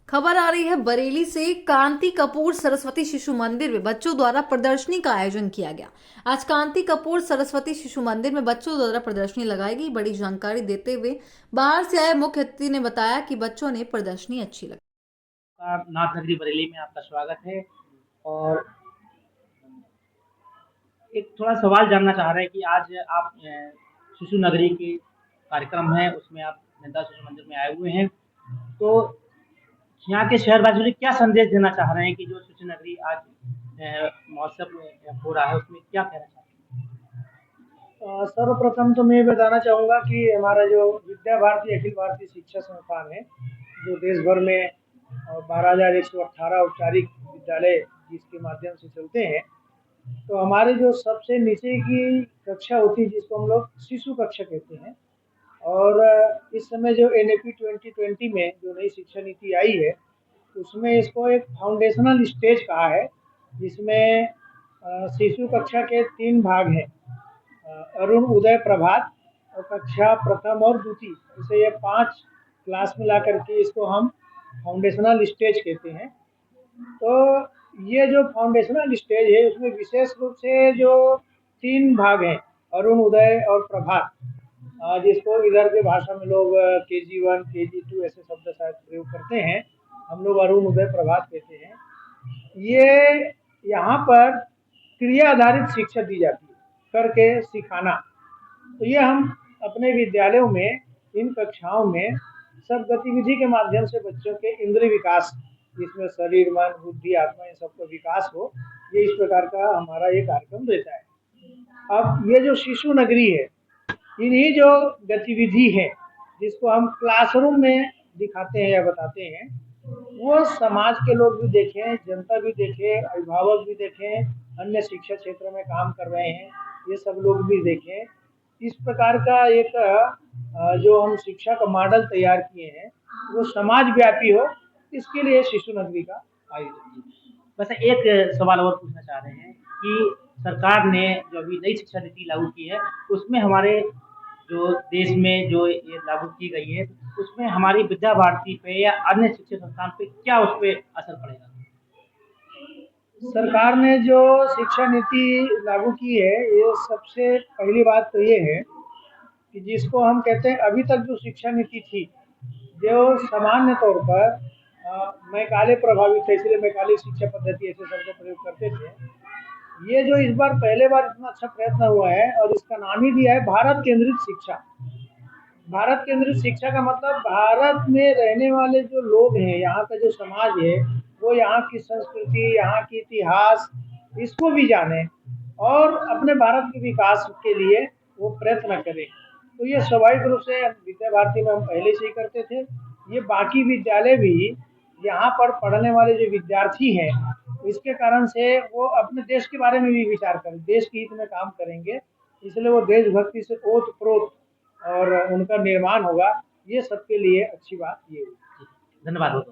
खबर आ रही है बरेली से। कांति कपूर सरस्वती शिशु मंदिर में बच्चों द्वारा प्रदर्शनी का आयोजन किया गया। आज कांति कपूर सरस्वती शिशु मंदिर में बच्चों द्वारा प्रदर्शनी लगाई गई। बड़ी जानकारी देते हुए बाहर से आए मुख्य अतिथि ने बताया कि बच्चों ने प्रदर्शनी अच्छी लगी। नाथ नगरी बरेली में आपका स्वागत है। और एक थोड़ा सवाल जानना चाह रहे हैं कि आज आप शिशु नगरी के कार्यक्रम है उसमें आप नेता शिशु मंदिर में आए हुए हैं। तो यहाँ के शहरवासियों को क्या संदेश देना चाह रहे हैं कि जो शिशु नगरी आज महोत्सव हो रहा है उसमें क्या कहना चाहते सर्वप्रथम तो मैं बताना चाहूँगा कि हमारा जो विद्या भारती अखिल भारतीय शिक्षा संस्थान है, जो देश भर में 12,118 औपचारिक विद्यालय जिसके माध्यम से चलते हैं, तो हमारे जो सबसे नीचे की कक्षा होती है जिसको हम लोग शिशु कक्षा कहते हैं। और इस समय जो NAP 2020 में जो नई शिक्षा नीति आई है, उसमें इसको एक फाउंडेशनल स्टेज कहा है, जिसमें शिशु कक्षा के 3 भाग हैं। अरुण, उदय, प्रभात और कक्षा प्रथम और द्वितीय, इसे ये 5 क्लास मिला करके इसको हम फाउंडेशनल स्टेज कहते हैं। तो ये जो फाउंडेशनल स्टेज है उसमें विशेष रूप से जो 3 भाग हैं, अरुण, उदय और प्रभात, जिसको इधर के भाषा में लोग KG1 KG2 ऐसे शब्द शायद प्रयोग करते हैं, हम लोग अरुण, उदय, प्रभात कहते हैं। ये यहाँ पर क्रिया आधारित शिक्षा दी जाती है, करके सिखाना। तो ये हम अपने विद्यालयों में इन कक्षाओं में सब गतिविधि के माध्यम से बच्चों के इंद्रिय विकास, जिसमें शरीर, मन, बुद्धि, आत्मा, इन सबका विकास हो, ये इस प्रकार का हमारा ये कार्यक्रम रहता है। अब ये जो शिशु नगरी है, इन्हीं जो गतिविधि है जिसको हम क्लासरूम में दिखाते हैं या बताते हैं, वो समाज के लोग भी देखें, जनता भी देखे, अभिभावक भी देखें, अन्य शिक्षा क्षेत्र में काम कर रहे हैं ये सब लोग भी देखें। इस प्रकार का एक जो हम शिक्षा का मॉडल तैयार किए हैं वो समाज व्यापी हो, इसके लिए शिशु नगरी का आयोजन। वैसे एक सवाल और पूछना चाह रहे हैं कि सरकार ने जो अभी नई शिक्षा नीति लागू की है उसमें हमारे जो देश में जो ये लागू की गई है उसमें हमारी विद्या भारती पे या अन्य शिक्षण संस्थान पे क्या उस पे असर पड़ेगा? सरकार ने जो शिक्षा नीति लागू की है, ये सबसे पहली बात तो ये है कि जिसको हम कहते हैं, अभी तक जो शिक्षा नीति थी, जो सामान्य तौर पर मैकाले प्रभावित है, इसलिए मैकाले शिक्षा पद्धति ऐसे शब्द प्रयोग करते थे। ये जो इस बार पहले बार इतना अच्छा प्रयत्न हुआ है और इसका नाम ही दिया है भारत केंद्रित शिक्षा। भारत केंद्रित शिक्षा का मतलब भारत में रहने वाले जो लोग हैं, यहाँ का जो समाज है, वो यहाँ की संस्कृति, यहाँ की इतिहास, इसको भी जाने और अपने भारत के विकास के लिए वो प्रयत्न करें। तो ये स्वाभाविक रूप से विद्या भारती में हम पहले से ही करते थे। ये बाकी विद्यालय भी यहाँ पर पढ़ने वाले जो विद्यार्थी हैं, इसके कारण से वो अपने देश के बारे में भी विचार करें, देश के हित में काम करेंगे, इसलिए वो देशभक्ति से ओत प्रोत और उनका निर्माण होगा। ये सबके लिए अच्छी बात ये होगी। धन्यवाद।